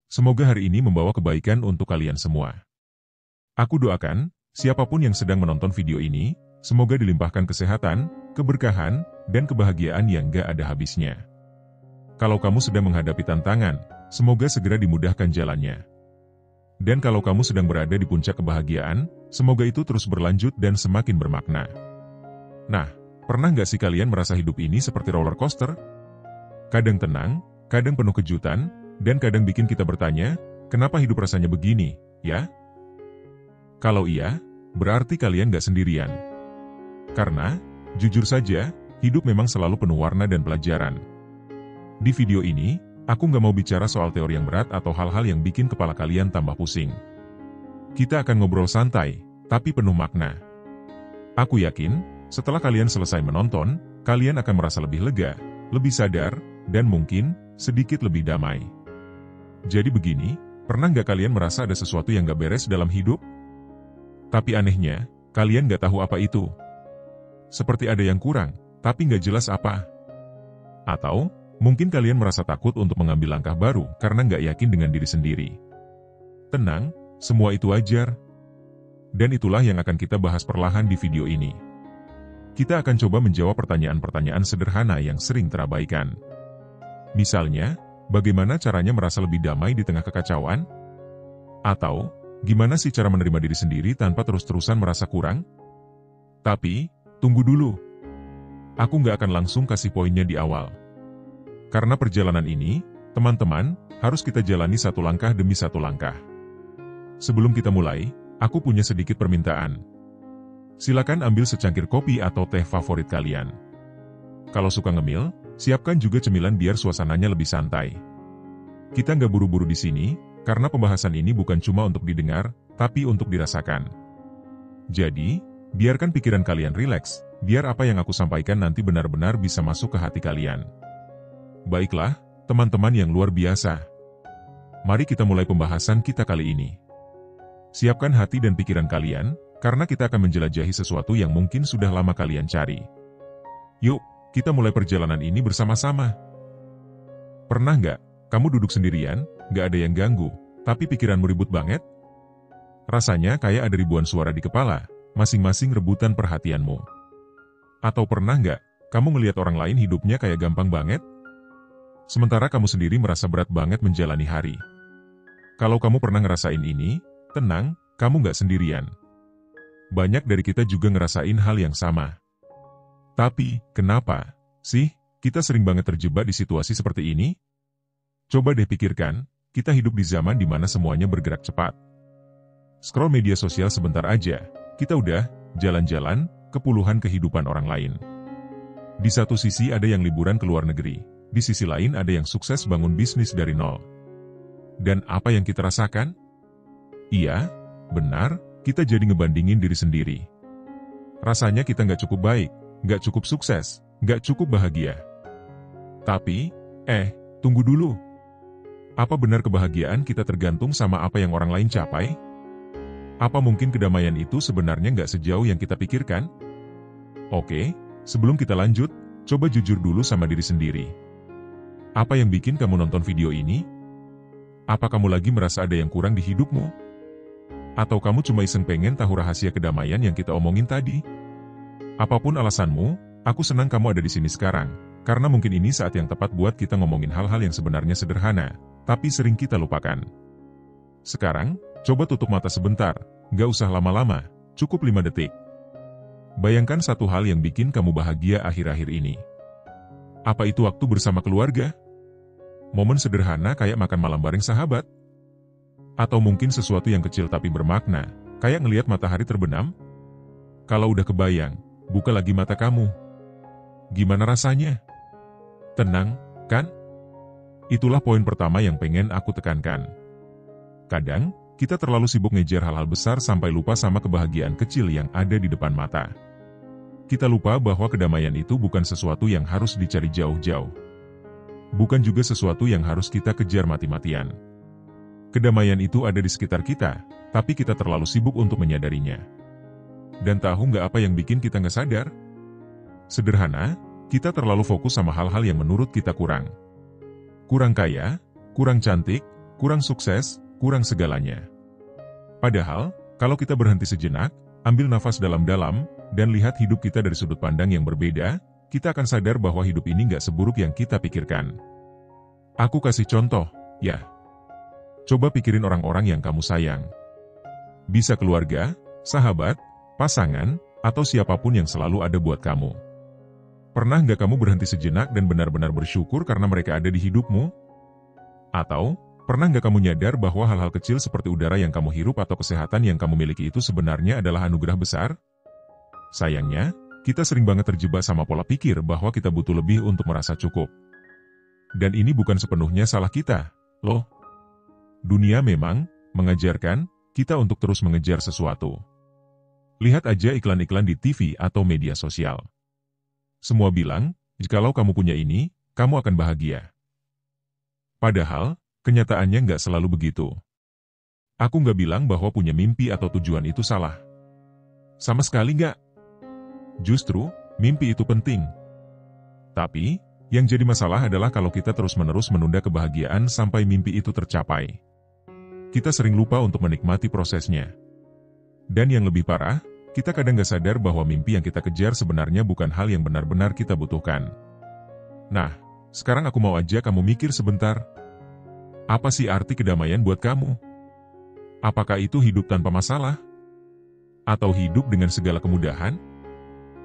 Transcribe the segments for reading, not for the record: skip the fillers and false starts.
semoga hari ini membawa kebaikan untuk kalian semua. Aku doakan, siapapun yang sedang menonton video ini, semoga dilimpahkan kesehatan, keberkahan, dan kebahagiaan yang gak ada habisnya. Kalau kamu sedang menghadapi tantangan, semoga segera dimudahkan jalannya. Dan kalau kamu sedang berada di puncak kebahagiaan, semoga itu terus berlanjut dan semakin bermakna. Nah, pernah nggak sih kalian merasa hidup ini seperti roller coaster? Kadang tenang, kadang penuh kejutan, dan kadang bikin kita bertanya, kenapa hidup rasanya begini, ya? Kalau iya, berarti kalian nggak sendirian. Karena, jujur saja, hidup memang selalu penuh warna dan pelajaran. Di video ini, aku nggak mau bicara soal teori yang berat atau hal-hal yang bikin kepala kalian tambah pusing. Kita akan ngobrol santai, tapi penuh makna. Aku yakin, setelah kalian selesai menonton, kalian akan merasa lebih lega, lebih sadar, dan mungkin sedikit lebih damai. Jadi begini, pernah nggak kalian merasa ada sesuatu yang nggak beres dalam hidup? Tapi anehnya, kalian nggak tahu apa itu. Seperti ada yang kurang, tapi nggak jelas apa. Atau, mungkin kalian merasa takut untuk mengambil langkah baru karena nggak yakin dengan diri sendiri. Tenang, semua itu wajar. Dan itulah yang akan kita bahas perlahan di video ini. Kita akan coba menjawab pertanyaan-pertanyaan sederhana yang sering terabaikan. Misalnya, bagaimana caranya merasa lebih damai di tengah kekacauan? Atau, gimana sih cara menerima diri sendiri tanpa terus-terusan merasa kurang? Tapi, tunggu dulu. Aku nggak akan langsung kasih poinnya di awal. Karena perjalanan ini, teman-teman, harus kita jalani satu langkah demi satu langkah. Sebelum kita mulai, aku punya sedikit permintaan. Silakan ambil secangkir kopi atau teh favorit kalian. Kalau suka ngemil, siapkan juga cemilan biar suasananya lebih santai. Kita nggak buru-buru di sini, karena pembahasan ini bukan cuma untuk didengar, tapi untuk dirasakan. Jadi, biarkan pikiran kalian rileks, biar apa yang aku sampaikan nanti benar-benar bisa masuk ke hati kalian. Baiklah, teman-teman yang luar biasa. Mari kita mulai pembahasan kita kali ini. Siapkan hati dan pikiran kalian, karena kita akan menjelajahi sesuatu yang mungkin sudah lama kalian cari. Yuk, kita mulai perjalanan ini bersama-sama. Pernah nggak, kamu duduk sendirian, nggak ada yang ganggu, tapi pikiranmu ribut banget? Rasanya kayak ada ribuan suara di kepala, masing-masing rebutan perhatianmu. Atau pernah nggak, kamu ngelihat orang lain hidupnya kayak gampang banget? Sementara kamu sendiri merasa berat banget menjalani hari. Kalau kamu pernah ngerasain ini, tenang, kamu nggak sendirian. Banyak dari kita juga ngerasain hal yang sama. Tapi, kenapa sih kita sering banget terjebak di situasi seperti ini? Coba deh pikirkan, kita hidup di zaman di mana semuanya bergerak cepat. Scroll media sosial sebentar aja, kita udah jalan-jalan ke puluhan kehidupan orang lain. Di satu sisi ada yang liburan ke luar negeri, di sisi lain ada yang sukses bangun bisnis dari nol. Dan apa yang kita rasakan? Iya, benar. Kita jadi ngebandingin diri sendiri. Rasanya kita nggak cukup baik, nggak cukup sukses, nggak cukup bahagia. Tapi, tunggu dulu. Apa benar kebahagiaan kita tergantung sama apa yang orang lain capai? Apa mungkin kedamaian itu sebenarnya nggak sejauh yang kita pikirkan? Oke, sebelum kita lanjut, coba jujur dulu sama diri sendiri. Apa yang bikin kamu nonton video ini? Apa kamu lagi merasa ada yang kurang di hidupmu? Atau kamu cuma iseng pengen tahu rahasia kedamaian yang kita omongin tadi? Apapun alasanmu, aku senang kamu ada di sini sekarang, karena mungkin ini saat yang tepat buat kita ngomongin hal-hal yang sebenarnya sederhana, tapi sering kita lupakan. Sekarang, coba tutup mata sebentar, nggak usah lama-lama, cukup 5 detik. Bayangkan satu hal yang bikin kamu bahagia akhir-akhir ini. Apa itu waktu bersama keluarga? Momen sederhana kayak makan malam bareng sahabat? Atau mungkin sesuatu yang kecil tapi bermakna, kayak ngelihat matahari terbenam? Kalau udah kebayang, buka lagi mata kamu. Gimana rasanya? Tenang, kan? Itulah poin pertama yang pengen aku tekankan. Kadang, kita terlalu sibuk ngejar hal-hal besar sampai lupa sama kebahagiaan kecil yang ada di depan mata. Kita lupa bahwa kedamaian itu bukan sesuatu yang harus dicari jauh-jauh. Bukan juga sesuatu yang harus kita kejar mati-matian. Kedamaian itu ada di sekitar kita, tapi kita terlalu sibuk untuk menyadarinya. Dan tahu nggak apa yang bikin kita nggak sadar? Sederhana, kita terlalu fokus sama hal-hal yang menurut kita kurang. Kurang kaya, kurang cantik, kurang sukses, kurang segalanya. Padahal, kalau kita berhenti sejenak, ambil nafas dalam-dalam, dan lihat hidup kita dari sudut pandang yang berbeda, kita akan sadar bahwa hidup ini nggak seburuk yang kita pikirkan. Aku kasih contoh, ya. Coba pikirin orang-orang yang kamu sayang. Bisa keluarga, sahabat, pasangan, atau siapapun yang selalu ada buat kamu. Pernah nggak kamu berhenti sejenak dan benar-benar bersyukur karena mereka ada di hidupmu? Atau, pernah nggak kamu nyadar bahwa hal-hal kecil seperti udara yang kamu hirup atau kesehatan yang kamu miliki itu sebenarnya adalah anugerah besar? Sayangnya, kita sering banget terjebak sama pola pikir bahwa kita butuh lebih untuk merasa cukup. Dan ini bukan sepenuhnya salah kita, loh. Dunia memang mengajarkan kita untuk terus mengejar sesuatu. Lihat aja iklan-iklan di TV atau media sosial. Semua bilang, jikalau kamu punya ini, kamu akan bahagia. Padahal, kenyataannya nggak selalu begitu. Aku nggak bilang bahwa punya mimpi atau tujuan itu salah. Sama sekali nggak. Justru, mimpi itu penting. Tapi, yang jadi masalah adalah kalau kita terus-menerus menunda kebahagiaan sampai mimpi itu tercapai. Kita sering lupa untuk menikmati prosesnya. Dan yang lebih parah, kita kadang gak sadar bahwa mimpi yang kita kejar sebenarnya bukan hal yang benar-benar kita butuhkan. Nah, sekarang aku mau aja kamu mikir sebentar. Apa sih arti kedamaian buat kamu? Apakah itu hidup tanpa masalah? Atau hidup dengan segala kemudahan?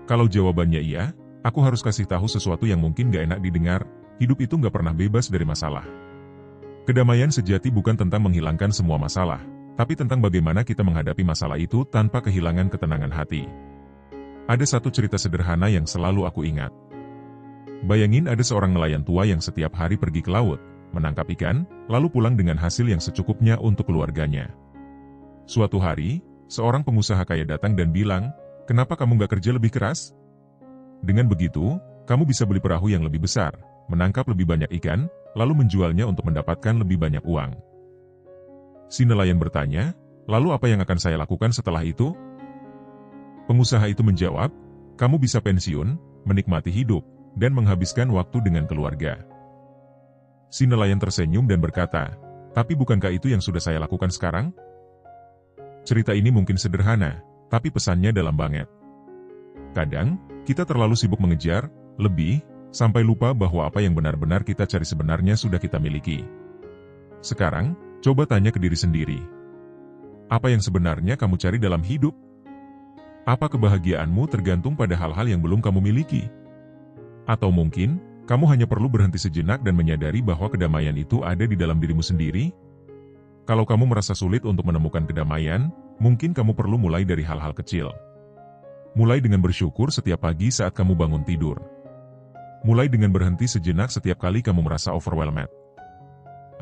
Kalau jawabannya iya, aku harus kasih tahu sesuatu yang mungkin gak enak didengar, hidup itu gak pernah bebas dari masalah. Kedamaian sejati bukan tentang menghilangkan semua masalah, tapi tentang bagaimana kita menghadapi masalah itu tanpa kehilangan ketenangan hati. Ada satu cerita sederhana yang selalu aku ingat. Bayangin ada seorang nelayan tua yang setiap hari pergi ke laut, menangkap ikan, lalu pulang dengan hasil yang secukupnya untuk keluarganya. Suatu hari, seorang pengusaha kaya datang dan bilang, "Kenapa kamu gak kerja lebih keras? Dengan begitu, kamu bisa beli perahu yang lebih besar, menangkap lebih banyak ikan, lalu menjualnya untuk mendapatkan lebih banyak uang." Si nelayan bertanya, "Lalu apa yang akan saya lakukan setelah itu?" Pengusaha itu menjawab, "Kamu bisa pensiun, menikmati hidup, dan menghabiskan waktu dengan keluarga." Si nelayan tersenyum dan berkata, "Tapi bukankah itu yang sudah saya lakukan sekarang?" Cerita ini mungkin sederhana, tapi pesannya dalam banget. Kadang, kita terlalu sibuk mengejar lebih, sampai lupa bahwa apa yang benar-benar kita cari sebenarnya sudah kita miliki. Sekarang, coba tanya ke diri sendiri. Apa yang sebenarnya kamu cari dalam hidup? Apa kebahagiaanmu tergantung pada hal-hal yang belum kamu miliki? Atau mungkin, kamu hanya perlu berhenti sejenak dan menyadari bahwa kedamaian itu ada di dalam dirimu sendiri? Kalau kamu merasa sulit untuk menemukan kedamaian, mungkin kamu perlu mulai dari hal-hal kecil. Mulai dengan bersyukur setiap pagi saat kamu bangun tidur. Mulai dengan berhenti sejenak setiap kali kamu merasa overwhelmed.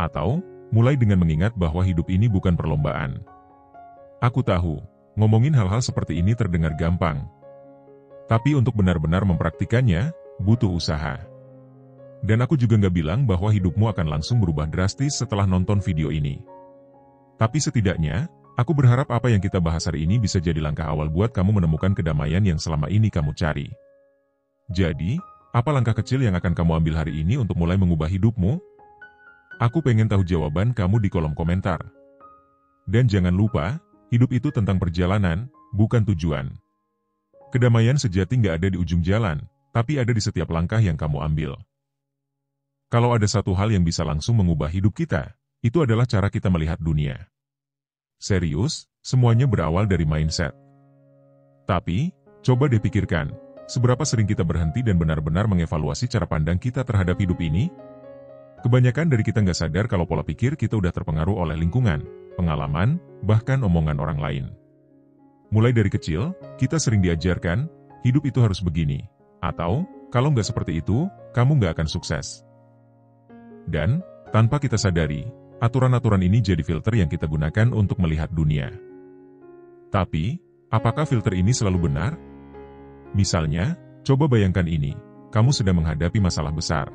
Atau, mulai dengan mengingat bahwa hidup ini bukan perlombaan. Aku tahu, ngomongin hal-hal seperti ini terdengar gampang. Tapi untuk benar-benar mempraktikannya, butuh usaha. Dan aku juga nggak bilang bahwa hidupmu akan langsung berubah drastis setelah nonton video ini. Tapi setidaknya, aku berharap apa yang kita bahas hari ini bisa jadi langkah awal buat kamu menemukan kedamaian yang selama ini kamu cari. Jadi, apa langkah kecil yang akan kamu ambil hari ini untuk mulai mengubah hidupmu? Aku pengen tahu jawaban kamu di kolom komentar. Dan jangan lupa, hidup itu tentang perjalanan, bukan tujuan. Kedamaian sejati nggak ada di ujung jalan, tapi ada di setiap langkah yang kamu ambil. Kalau ada satu hal yang bisa langsung mengubah hidup kita, itu adalah cara kita melihat dunia. Serius, semuanya berawal dari mindset. Tapi, coba deh pikirkan, seberapa sering kita berhenti dan benar-benar mengevaluasi cara pandang kita terhadap hidup ini? Kebanyakan dari kita nggak sadar kalau pola pikir kita udah terpengaruh oleh lingkungan, pengalaman, bahkan omongan orang lain. Mulai dari kecil, kita sering diajarkan, hidup itu harus begini. Atau, kalau nggak seperti itu, kamu nggak akan sukses. Dan, tanpa kita sadari, aturan-aturan ini jadi filter yang kita gunakan untuk melihat dunia. Tapi, apakah filter ini selalu benar? Misalnya, coba bayangkan ini, kamu sedang menghadapi masalah besar.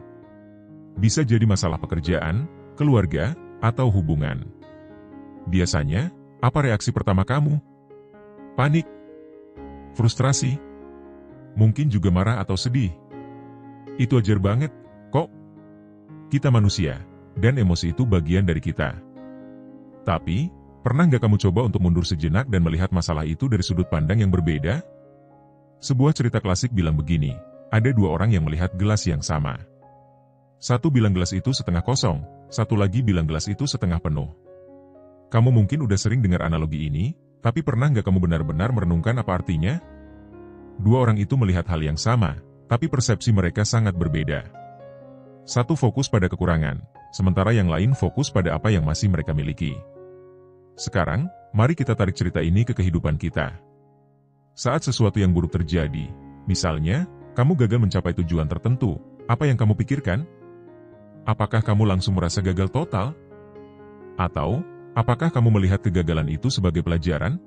Bisa jadi masalah pekerjaan, keluarga, atau hubungan. Biasanya, apa reaksi pertama kamu? Panik, frustrasi, mungkin juga marah atau sedih. Itu wajar banget, kok. Kita manusia, dan emosi itu bagian dari kita. Tapi, pernah nggak kamu coba untuk mundur sejenak dan melihat masalah itu dari sudut pandang yang berbeda? Sebuah cerita klasik bilang begini, ada dua orang yang melihat gelas yang sama. Satu bilang gelas itu setengah kosong, satu lagi bilang gelas itu setengah penuh. Kamu mungkin udah sering dengar analogi ini, tapi pernah nggak kamu benar-benar merenungkan apa artinya? Dua orang itu melihat hal yang sama, tapi persepsi mereka sangat berbeda. Satu fokus pada kekurangan, sementara yang lain fokus pada apa yang masih mereka miliki. Sekarang, mari kita tarik cerita ini ke kehidupan kita. Saat sesuatu yang buruk terjadi, misalnya, kamu gagal mencapai tujuan tertentu, apa yang kamu pikirkan? Apakah kamu langsung merasa gagal total? Atau, apakah kamu melihat kegagalan itu sebagai pelajaran?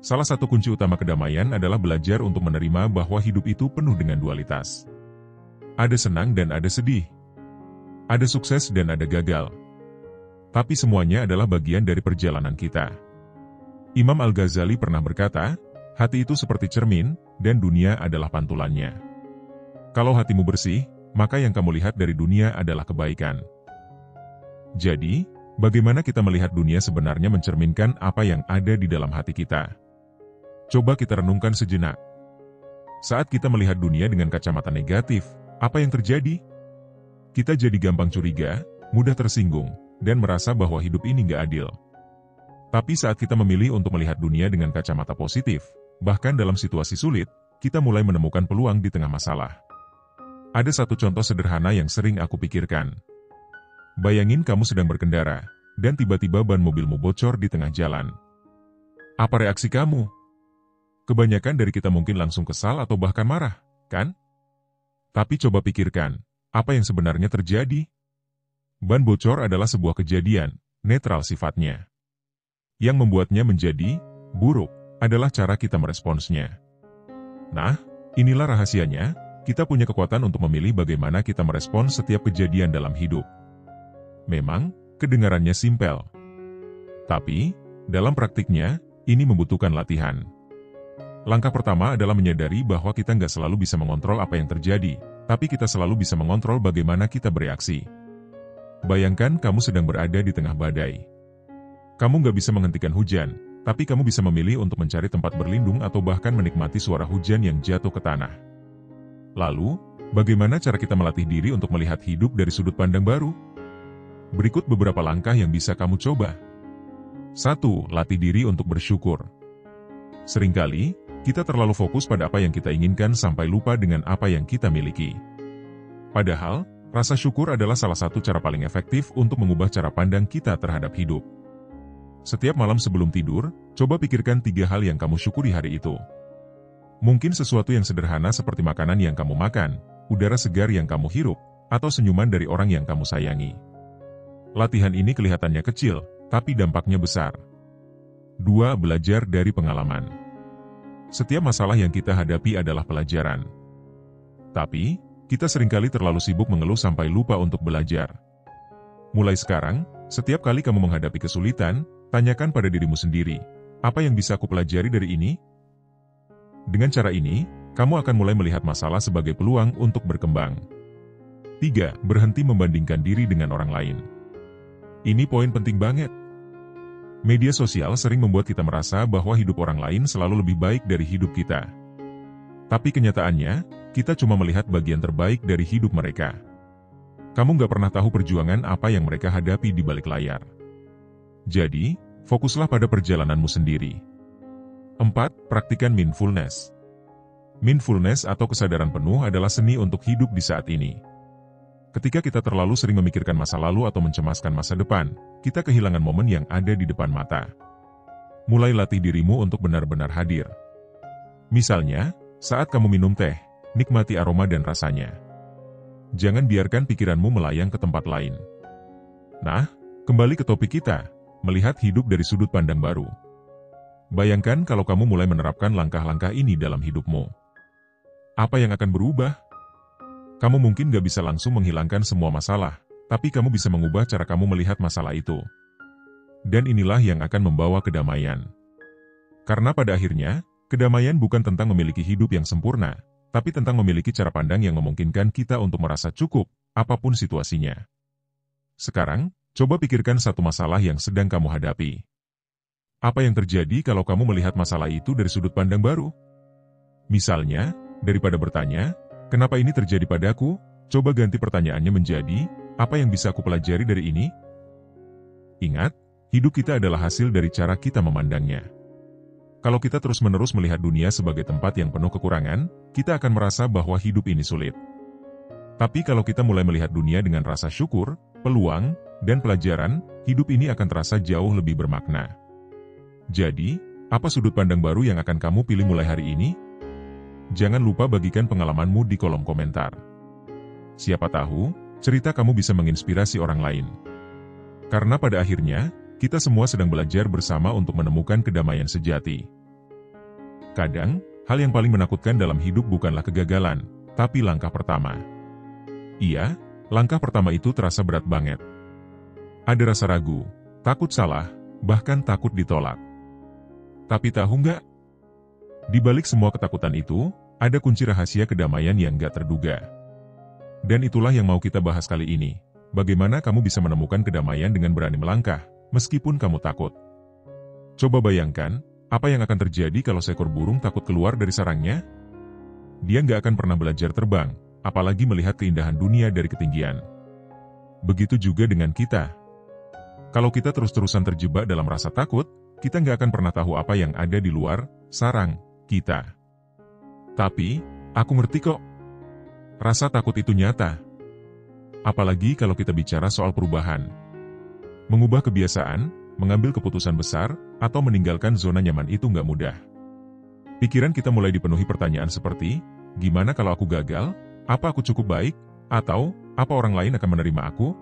Salah satu kunci utama kedamaian adalah belajar untuk menerima bahwa hidup itu penuh dengan dualitas. Ada senang dan ada sedih. Ada sukses dan ada gagal. Tapi semuanya adalah bagian dari perjalanan kita. Imam Al-Ghazali pernah berkata, hati itu seperti cermin, dan dunia adalah pantulannya. Kalau hatimu bersih, maka yang kamu lihat dari dunia adalah kebaikan. Jadi, bagaimana kita melihat dunia sebenarnya mencerminkan apa yang ada di dalam hati kita. Coba kita renungkan sejenak. Saat kita melihat dunia dengan kacamata negatif, apa yang terjadi? Kita jadi gampang curiga, mudah tersinggung, dan merasa bahwa hidup ini nggak adil. Tapi saat kita memilih untuk melihat dunia dengan kacamata positif, bahkan dalam situasi sulit, kita mulai menemukan peluang di tengah masalah. Ada satu contoh sederhana yang sering aku pikirkan. Bayangin kamu sedang berkendara, dan tiba-tiba ban mobilmu bocor di tengah jalan. Apa reaksi kamu? Kebanyakan dari kita mungkin langsung kesal atau bahkan marah, kan? Tapi coba pikirkan, apa yang sebenarnya terjadi? Ban bocor adalah sebuah kejadian, netral sifatnya. Yang membuatnya menjadi buruk adalah cara kita meresponsnya. Nah, inilah rahasianya, kita punya kekuatan untuk memilih bagaimana kita merespons setiap kejadian dalam hidup. Memang, kedengarannya simpel. Tapi, dalam praktiknya, ini membutuhkan latihan. Langkah pertama adalah menyadari bahwa kita nggak selalu bisa mengontrol apa yang terjadi, tapi kita selalu bisa mengontrol bagaimana kita bereaksi. Bayangkan kamu sedang berada di tengah badai. Kamu nggak bisa menghentikan hujan, tapi kamu bisa memilih untuk mencari tempat berlindung atau bahkan menikmati suara hujan yang jatuh ke tanah. Lalu, bagaimana cara kita melatih diri untuk melihat hidup dari sudut pandang baru? Berikut beberapa langkah yang bisa kamu coba. 1. Latih diri untuk bersyukur. Seringkali, kita terlalu fokus pada apa yang kita inginkan sampai lupa dengan apa yang kita miliki. Padahal, rasa syukur adalah salah satu cara paling efektif untuk mengubah cara pandang kita terhadap hidup. Setiap malam sebelum tidur, coba pikirkan 3 hal yang kamu syukuri hari itu. Mungkin sesuatu yang sederhana seperti makanan yang kamu makan, udara segar yang kamu hirup, atau senyuman dari orang yang kamu sayangi. Latihan ini kelihatannya kecil, tapi dampaknya besar. 2. Belajar dari pengalaman. Setiap masalah yang kita hadapi adalah pelajaran. Tapi, kita seringkali terlalu sibuk mengeluh sampai lupa untuk belajar. Mulai sekarang, setiap kali kamu menghadapi kesulitan, tanyakan pada dirimu sendiri, apa yang bisa aku pelajari dari ini? Dengan cara ini, kamu akan mulai melihat masalah sebagai peluang untuk berkembang. 3. Berhenti membandingkan diri dengan orang lain. Ini poin penting banget. Media sosial sering membuat kita merasa bahwa hidup orang lain selalu lebih baik dari hidup kita. Tapi kenyataannya, kita cuma melihat bagian terbaik dari hidup mereka. Kamu nggak pernah tahu perjuangan apa yang mereka hadapi di balik layar. Jadi, fokuslah pada perjalananmu sendiri. 4. Praktikan mindfulness. Mindfulness atau kesadaran penuh adalah seni untuk hidup di saat ini. Ketika kita terlalu sering memikirkan masa lalu atau mencemaskan masa depan, kita kehilangan momen yang ada di depan mata. Mulai latih dirimu untuk benar-benar hadir. Misalnya, saat kamu minum teh, nikmati aroma dan rasanya. Jangan biarkan pikiranmu melayang ke tempat lain. Nah, kembali ke topik kita, melihat hidup dari sudut pandang baru. Bayangkan kalau kamu mulai menerapkan langkah-langkah ini dalam hidupmu. Apa yang akan berubah? Kamu mungkin gak bisa langsung menghilangkan semua masalah, tapi kamu bisa mengubah cara kamu melihat masalah itu. Dan inilah yang akan membawa kedamaian. Karena pada akhirnya, kedamaian bukan tentang memiliki hidup yang sempurna, tapi tentang memiliki cara pandang yang memungkinkan kita untuk merasa cukup, apapun situasinya. Sekarang, Coba pikirkan satu masalah yang sedang kamu hadapi. Apa yang terjadi kalau kamu melihat masalah itu dari sudut pandang baru? Misalnya, daripada bertanya, "Kenapa ini terjadi padaku?" Coba ganti pertanyaannya menjadi, "Apa yang bisa aku pelajari dari ini?" Ingat, hidup kita adalah hasil dari cara kita memandangnya. Kalau kita terus-menerus melihat dunia sebagai tempat yang penuh kekurangan, kita akan merasa bahwa hidup ini sulit. Tapi kalau kita mulai melihat dunia dengan rasa syukur, peluang, dan pelajaran, hidup ini akan terasa jauh lebih bermakna. Jadi, apa sudut pandang baru yang akan kamu pilih mulai hari ini? Jangan lupa bagikan pengalamanmu di kolom komentar. Siapa tahu, cerita kamu bisa menginspirasi orang lain. Karena pada akhirnya, kita semua sedang belajar bersama untuk menemukan kedamaian sejati. Kadang, hal yang paling menakutkan dalam hidup bukanlah kegagalan, tapi langkah pertama. Iya, langkah pertama itu terasa berat banget. Ada rasa ragu, takut salah, bahkan takut ditolak. Tapi tahu nggak? Di balik semua ketakutan itu, ada kunci rahasia kedamaian yang nggak terduga. Dan itulah yang mau kita bahas kali ini. Bagaimana kamu bisa menemukan kedamaian dengan berani melangkah, meskipun kamu takut. Coba bayangkan, apa yang akan terjadi kalau seekor burung takut keluar dari sarangnya? Dia nggak akan pernah belajar terbang, apalagi melihat keindahan dunia dari ketinggian. Begitu juga dengan kita. Kalau kita terus-terusan terjebak dalam rasa takut, kita nggak akan pernah tahu apa yang ada di luar sarang kita. Tapi, aku ngerti kok. Rasa takut itu nyata. Apalagi kalau kita bicara soal perubahan. Mengubah kebiasaan, mengambil keputusan besar, atau meninggalkan zona nyaman itu nggak mudah. Pikiran kita mulai dipenuhi pertanyaan seperti, gimana kalau aku gagal? Apa aku cukup baik? Atau, apa orang lain akan menerima aku?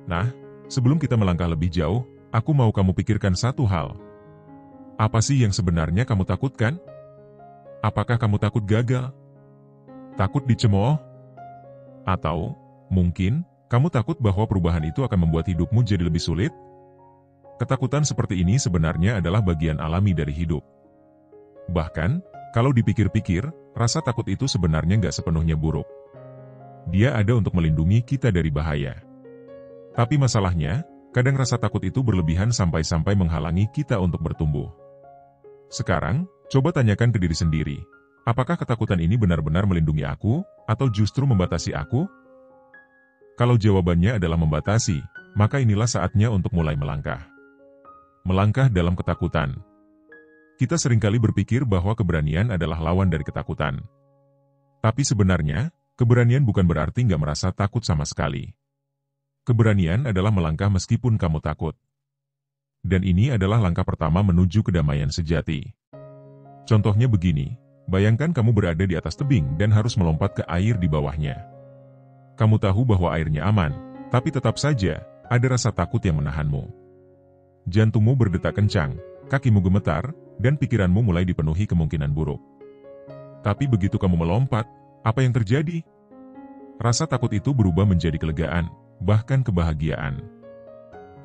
Nah, sebelum kita melangkah lebih jauh, aku mau kamu pikirkan satu hal. Apa sih yang sebenarnya kamu takutkan? Apakah kamu takut gagal? Takut dicemooh? Atau, mungkin, kamu takut bahwa perubahan itu akan membuat hidupmu jadi lebih sulit? Ketakutan seperti ini sebenarnya adalah bagian alami dari hidup. Bahkan, kalau dipikir-pikir, rasa takut itu sebenarnya nggak sepenuhnya buruk. Dia ada untuk melindungi kita dari bahaya. Tapi masalahnya, kadang rasa takut itu berlebihan sampai-sampai menghalangi kita untuk bertumbuh. Sekarang, coba tanyakan ke diri sendiri, apakah ketakutan ini benar-benar melindungi aku, atau justru membatasi aku? Kalau jawabannya adalah membatasi, maka inilah saatnya untuk mulai melangkah. Melangkah dalam ketakutan. Kita seringkali berpikir bahwa keberanian adalah lawan dari ketakutan. Tapi sebenarnya, keberanian bukan berarti nggak merasa takut sama sekali. Keberanian adalah melangkah meskipun kamu takut. Dan ini adalah langkah pertama menuju kedamaian sejati. Contohnya begini, bayangkan kamu berada di atas tebing dan harus melompat ke air di bawahnya. Kamu tahu bahwa airnya aman, tapi tetap saja, ada rasa takut yang menahanmu. Jantungmu berdetak kencang, kakimu gemetar, dan pikiranmu mulai dipenuhi kemungkinan buruk. Tapi begitu kamu melompat, apa yang terjadi? Rasa takut itu berubah menjadi kelegaan, bahkan kebahagiaan.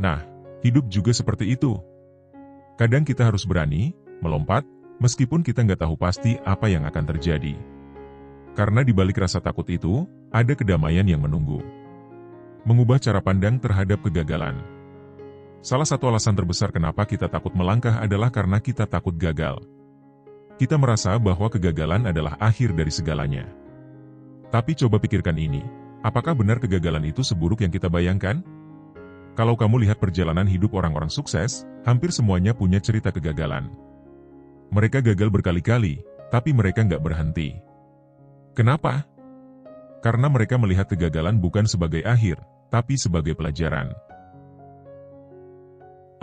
Nah, hidup juga seperti itu. Kadang kita harus berani, melompat, meskipun kita nggak tahu pasti apa yang akan terjadi. Karena di balik rasa takut itu, ada kedamaian yang menunggu. Mengubah cara pandang terhadap kegagalan. Salah satu alasan terbesar kenapa kita takut melangkah adalah karena kita takut gagal. Kita merasa bahwa kegagalan adalah akhir dari segalanya. Tapi coba pikirkan ini. Apakah benar kegagalan itu seburuk yang kita bayangkan? Kalau kamu lihat perjalanan hidup orang-orang sukses, hampir semuanya punya cerita kegagalan. Mereka gagal berkali-kali, tapi mereka nggak berhenti. Kenapa? Karena mereka melihat kegagalan bukan sebagai akhir, tapi sebagai pelajaran.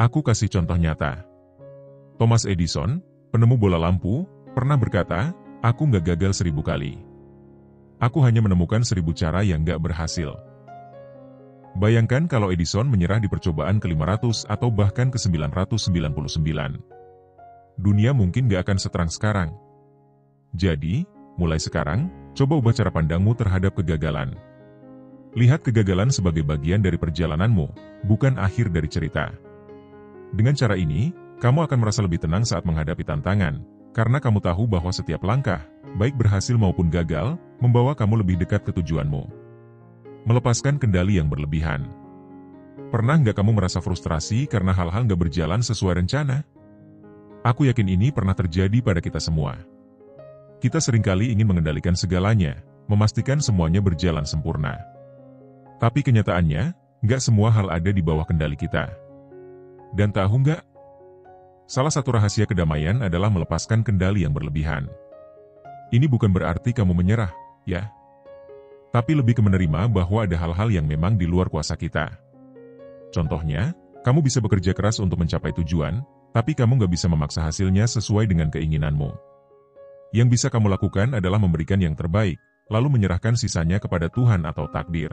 Aku kasih contoh nyata. Thomas Edison, penemu bola lampu, pernah berkata, "Aku nggak gagal 1000 kali. Aku hanya menemukan 1000 cara yang gak berhasil." Bayangkan kalau Edison menyerah di percobaan ke-500 atau bahkan ke-999. Dunia mungkin gak akan seterang sekarang. Jadi, mulai sekarang, coba ubah cara pandangmu terhadap kegagalan. Lihat kegagalan sebagai bagian dari perjalananmu, bukan akhir dari cerita. Dengan cara ini, kamu akan merasa lebih tenang saat menghadapi tantangan, karena kamu tahu bahwa setiap langkah, baik berhasil maupun gagal, membawa kamu lebih dekat ke tujuanmu. Melepaskan kendali yang berlebihan. Pernah nggak kamu merasa frustrasi karena hal-hal nggak berjalan sesuai rencana? Aku yakin ini pernah terjadi pada kita semua. Kita seringkali ingin mengendalikan segalanya, memastikan semuanya berjalan sempurna. Tapi kenyataannya, nggak semua hal ada di bawah kendali kita. Dan tahu nggak? Salah satu rahasia kedamaian adalah melepaskan kendali yang berlebihan. Ini bukan berarti kamu menyerah, ya. Tapi lebih ke menerima bahwa ada hal-hal yang memang di luar kuasa kita. Contohnya, kamu bisa bekerja keras untuk mencapai tujuan, tapi kamu nggak bisa memaksa hasilnya sesuai dengan keinginanmu. Yang bisa kamu lakukan adalah memberikan yang terbaik, lalu menyerahkan sisanya kepada Tuhan atau takdir.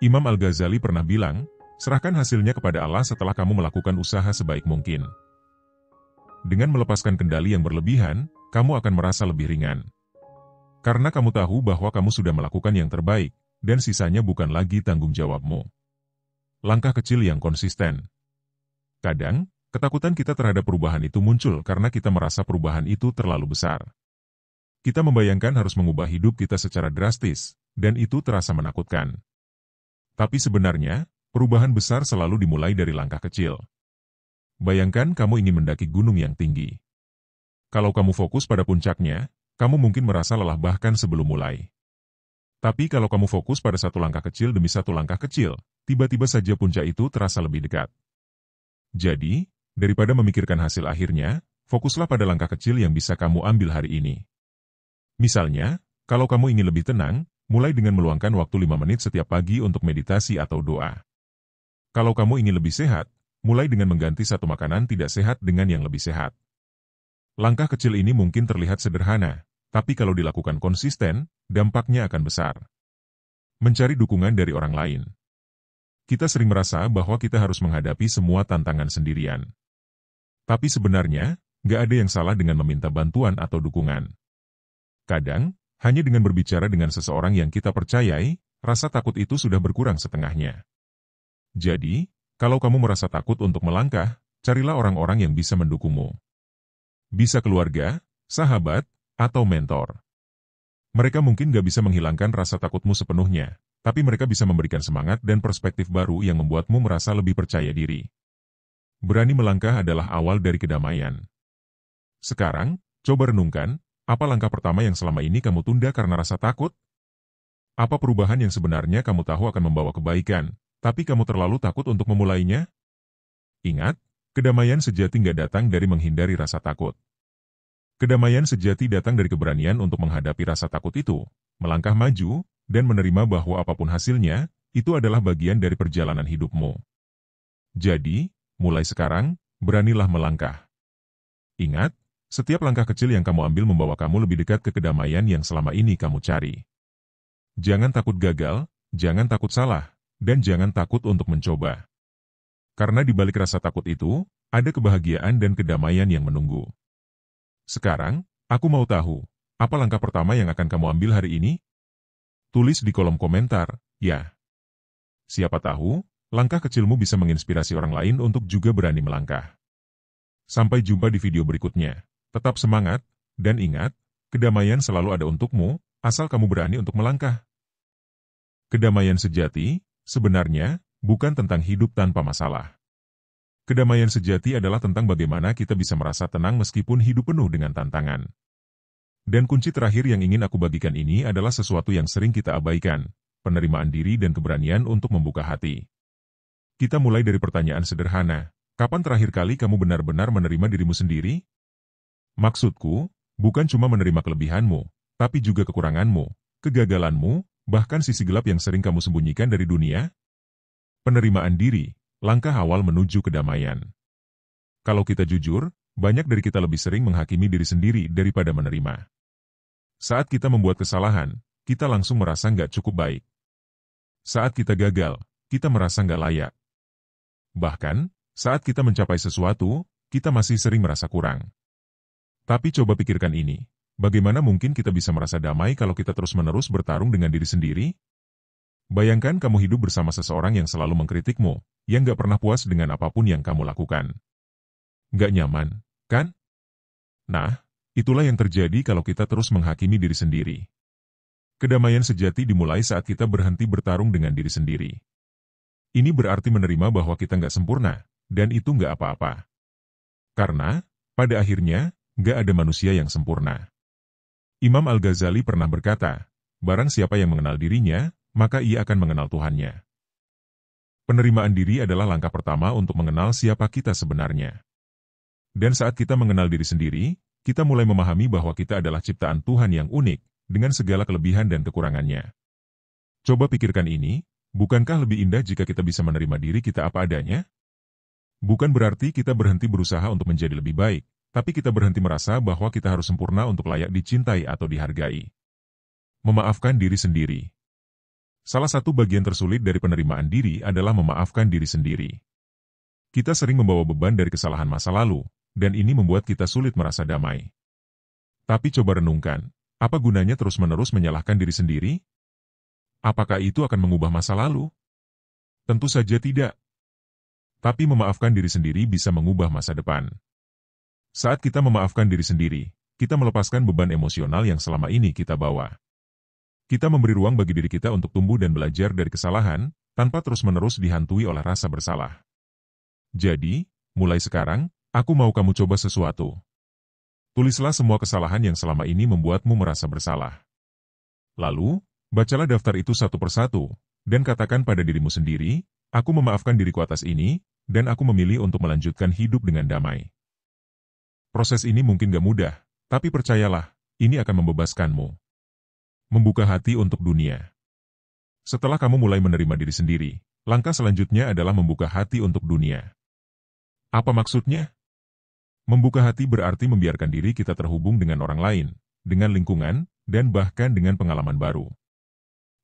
Imam Al-Ghazali pernah bilang, serahkan hasilnya kepada Allah setelah kamu melakukan usaha sebaik mungkin. Dengan melepaskan kendali yang berlebihan, kamu akan merasa lebih ringan. Karena kamu tahu bahwa kamu sudah melakukan yang terbaik, dan sisanya bukan lagi tanggung jawabmu. Langkah kecil yang konsisten. Kadang, ketakutan kita terhadap perubahan itu muncul karena kita merasa perubahan itu terlalu besar. Kita membayangkan harus mengubah hidup kita secara drastis, dan itu terasa menakutkan. Tapi sebenarnya, perubahan besar selalu dimulai dari langkah kecil. Bayangkan kamu ingin mendaki gunung yang tinggi. Kalau kamu fokus pada puncaknya, kamu mungkin merasa lelah bahkan sebelum mulai. Tapi kalau kamu fokus pada satu langkah kecil demi satu langkah kecil, tiba-tiba saja puncak itu terasa lebih dekat. Jadi, daripada memikirkan hasil akhirnya, fokuslah pada langkah kecil yang bisa kamu ambil hari ini. Misalnya, kalau kamu ingin lebih tenang, mulai dengan meluangkan waktu 5 menit setiap pagi untuk meditasi atau doa. Kalau kamu ingin lebih sehat, mulai dengan mengganti satu makanan tidak sehat dengan yang lebih sehat. Langkah kecil ini mungkin terlihat sederhana, tapi kalau dilakukan konsisten, dampaknya akan besar. Mencari dukungan dari orang lain. Kita sering merasa bahwa kita harus menghadapi semua tantangan sendirian. Tapi sebenarnya, nggak ada yang salah dengan meminta bantuan atau dukungan. Kadang, hanya dengan berbicara dengan seseorang yang kita percayai, rasa takut itu sudah berkurang setengahnya. Jadi, kalau kamu merasa takut untuk melangkah, carilah orang-orang yang bisa mendukungmu. Bisa keluarga, sahabat, atau mentor. Mereka mungkin gak bisa menghilangkan rasa takutmu sepenuhnya, tapi mereka bisa memberikan semangat dan perspektif baru yang membuatmu merasa lebih percaya diri. Berani melangkah adalah awal dari kedamaian. Sekarang, coba renungkan, apa langkah pertama yang selama ini kamu tunda karena rasa takut? Apa perubahan yang sebenarnya kamu tahu akan membawa kebaikan, tapi kamu terlalu takut untuk memulainya? Ingat, kedamaian sejati gak datang dari menghindari rasa takut. Kedamaian sejati datang dari keberanian untuk menghadapi rasa takut itu, melangkah maju, dan menerima bahwa apapun hasilnya, itu adalah bagian dari perjalanan hidupmu. Jadi, mulai sekarang, beranilah melangkah. Ingat, setiap langkah kecil yang kamu ambil membawa kamu lebih dekat ke kedamaian yang selama ini kamu cari. Jangan takut gagal, jangan takut salah, dan jangan takut untuk mencoba. Karena di balik rasa takut itu, ada kebahagiaan dan kedamaian yang menunggu. Sekarang, aku mau tahu, apa langkah pertama yang akan kamu ambil hari ini? Tulis di kolom komentar, ya. Siapa tahu, langkah kecilmu bisa menginspirasi orang lain untuk juga berani melangkah. Sampai jumpa di video berikutnya. Tetap semangat, dan ingat, kedamaian selalu ada untukmu, asal kamu berani untuk melangkah. Kedamaian sejati, sebenarnya, bukan tentang hidup tanpa masalah. Kedamaian sejati adalah tentang bagaimana kita bisa merasa tenang meskipun hidup penuh dengan tantangan. Dan kunci terakhir yang ingin aku bagikan ini adalah sesuatu yang sering kita abaikan, penerimaan diri dan keberanian untuk membuka hati. Kita mulai dari pertanyaan sederhana, kapan terakhir kali kamu benar-benar menerima dirimu sendiri? Maksudku, bukan cuma menerima kelebihanmu, tapi juga kekuranganmu, kegagalanmu, bahkan sisi gelap yang sering kamu sembunyikan dari dunia. Penerimaan diri, langkah awal menuju kedamaian. Kalau kita jujur, banyak dari kita lebih sering menghakimi diri sendiri daripada menerima. Saat kita membuat kesalahan, kita langsung merasa nggak cukup baik. Saat kita gagal, kita merasa nggak layak. Bahkan, saat kita mencapai sesuatu, kita masih sering merasa kurang. Tapi coba pikirkan ini, bagaimana mungkin kita bisa merasa damai kalau kita terus-menerus bertarung dengan diri sendiri? Bayangkan kamu hidup bersama seseorang yang selalu mengkritikmu, yang gak pernah puas dengan apapun yang kamu lakukan. Gak nyaman, kan? Nah, itulah yang terjadi kalau kita terus menghakimi diri sendiri. Kedamaian sejati dimulai saat kita berhenti bertarung dengan diri sendiri. Ini berarti menerima bahwa kita nggak sempurna, dan itu nggak apa-apa. Karena, pada akhirnya, nggak ada manusia yang sempurna. Imam Al-Ghazali pernah berkata, barang siapa yang mengenal dirinya, maka ia akan mengenal Tuhannya. Penerimaan diri adalah langkah pertama untuk mengenal siapa kita sebenarnya. Dan saat kita mengenal diri sendiri, kita mulai memahami bahwa kita adalah ciptaan Tuhan yang unik, dengan segala kelebihan dan kekurangannya. Coba pikirkan ini, bukankah lebih indah jika kita bisa menerima diri kita apa adanya? Bukan berarti kita berhenti berusaha untuk menjadi lebih baik, tapi kita berhenti merasa bahwa kita harus sempurna untuk layak dicintai atau dihargai. Memaafkan diri sendiri. Salah satu bagian tersulit dari penerimaan diri adalah memaafkan diri sendiri. Kita sering membawa beban dari kesalahan masa lalu, dan ini membuat kita sulit merasa damai. Tapi coba renungkan, apa gunanya terus-menerus menyalahkan diri sendiri? Apakah itu akan mengubah masa lalu? Tentu saja tidak. Tapi memaafkan diri sendiri bisa mengubah masa depan. Saat kita memaafkan diri sendiri, kita melepaskan beban emosional yang selama ini kita bawa. Kita memberi ruang bagi diri kita untuk tumbuh dan belajar dari kesalahan, tanpa terus-menerus dihantui oleh rasa bersalah. Jadi, mulai sekarang, aku mau kamu coba sesuatu. Tulislah semua kesalahan yang selama ini membuatmu merasa bersalah. Lalu, bacalah daftar itu satu persatu, dan katakan pada dirimu sendiri, aku memaafkan diriku atas ini, dan aku memilih untuk melanjutkan hidup dengan damai. Proses ini mungkin gak mudah, tapi percayalah, ini akan membebaskanmu. Membuka hati untuk dunia. Setelah kamu mulai menerima diri sendiri, langkah selanjutnya adalah membuka hati untuk dunia. Apa maksudnya? Membuka hati berarti membiarkan diri kita terhubung dengan orang lain, dengan lingkungan, dan bahkan dengan pengalaman baru.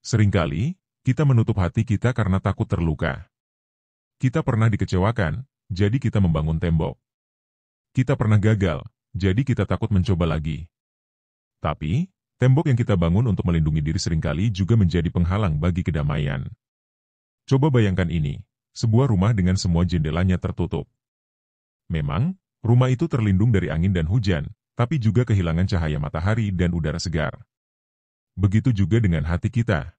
Seringkali, kita menutup hati kita karena takut terluka. Kita pernah dikecewakan, jadi kita membangun tembok. Kita pernah gagal, jadi kita takut mencoba lagi. Tapi, tembok yang kita bangun untuk melindungi diri seringkali juga menjadi penghalang bagi kedamaian. Coba bayangkan ini, sebuah rumah dengan semua jendelanya tertutup. Memang, rumah itu terlindung dari angin dan hujan, tapi juga kehilangan cahaya matahari dan udara segar. Begitu juga dengan hati kita.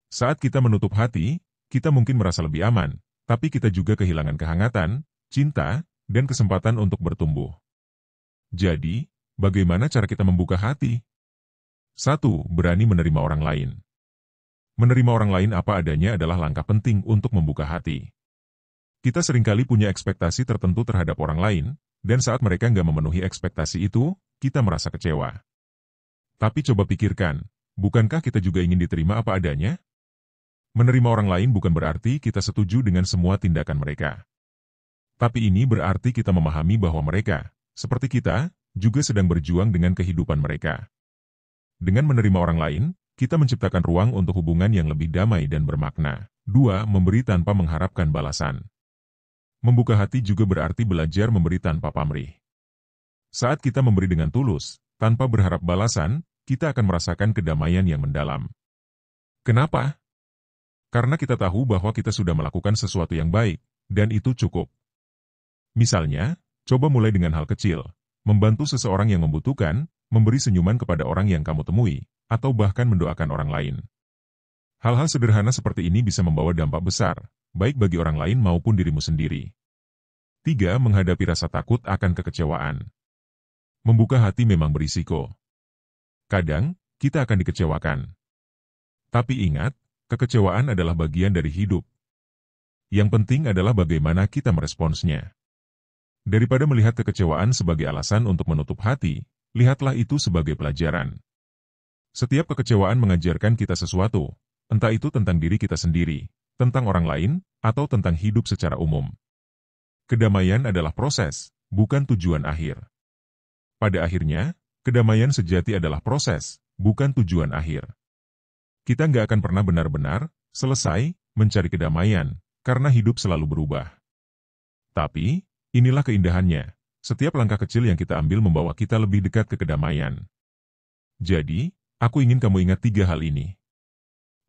Saat kita menutup hati, kita mungkin merasa lebih aman, tapi kita juga kehilangan kehangatan, cinta, dan kesempatan untuk bertumbuh. Jadi, bagaimana cara kita membuka hati? 1. Berani menerima orang lain. Menerima orang lain apa adanya adalah langkah penting untuk membuka hati. Kita seringkali punya ekspektasi tertentu terhadap orang lain, dan saat mereka nggak memenuhi ekspektasi itu, kita merasa kecewa. Tapi coba pikirkan, bukankah kita juga ingin diterima apa adanya? Menerima orang lain bukan berarti kita setuju dengan semua tindakan mereka. Tapi ini berarti kita memahami bahwa mereka, seperti kita, juga sedang berjuang dengan kehidupan mereka. Dengan menerima orang lain, kita menciptakan ruang untuk hubungan yang lebih damai dan bermakna. 2. Memberi tanpa mengharapkan balasan. Membuka hati juga berarti belajar memberi tanpa pamrih. Saat kita memberi dengan tulus, tanpa berharap balasan, kita akan merasakan kedamaian yang mendalam. Kenapa? Karena kita tahu bahwa kita sudah melakukan sesuatu yang baik, dan itu cukup. Misalnya, coba mulai dengan hal kecil, membantu seseorang yang membutuhkan, memberi senyuman kepada orang yang kamu temui, atau bahkan mendoakan orang lain. Hal-hal sederhana seperti ini bisa membawa dampak besar, baik bagi orang lain maupun dirimu sendiri. 3. Menghadapi rasa takut akan kekecewaan. Membuka hati memang berisiko. Kadang, kita akan dikecewakan. Tapi ingat, kekecewaan adalah bagian dari hidup. Yang penting adalah bagaimana kita meresponsnya. Daripada melihat kekecewaan sebagai alasan untuk menutup hati, lihatlah itu sebagai pelajaran. Setiap kekecewaan mengajarkan kita sesuatu, entah itu tentang diri kita sendiri, tentang orang lain, atau tentang hidup secara umum. Kedamaian adalah proses, bukan tujuan akhir. Pada akhirnya, kedamaian sejati adalah proses, bukan tujuan akhir. Kita nggak akan pernah benar-benar selesai mencari kedamaian, karena hidup selalu berubah. Tapi, inilah keindahannya, setiap langkah kecil yang kita ambil membawa kita lebih dekat ke kedamaian. Jadi, aku ingin kamu ingat 3 hal ini.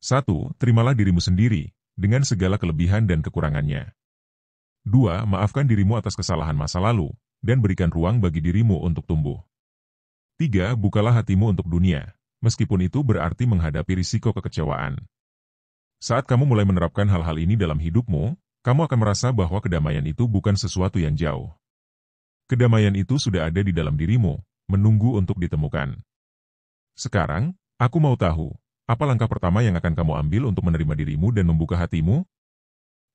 1. Terimalah dirimu sendiri, dengan segala kelebihan dan kekurangannya. 2. Maafkan dirimu atas kesalahan masa lalu, dan berikan ruang bagi dirimu untuk tumbuh. 3. Bukalah hatimu untuk dunia, meskipun itu berarti menghadapi risiko kekecewaan. Saat kamu mulai menerapkan hal-hal ini dalam hidupmu, kamu akan merasa bahwa kedamaian itu bukan sesuatu yang jauh. Kedamaian itu sudah ada di dalam dirimu, menunggu untuk ditemukan. Sekarang, aku mau tahu, apa langkah pertama yang akan kamu ambil untuk menerima dirimu dan membuka hatimu?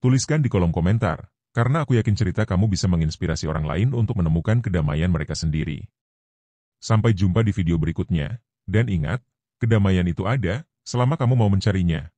Tuliskan di kolom komentar, karena aku yakin cerita kamu bisa menginspirasi orang lain untuk menemukan kedamaian mereka sendiri. Sampai jumpa di video berikutnya, dan ingat, kedamaian itu ada, selama kamu mau mencarinya.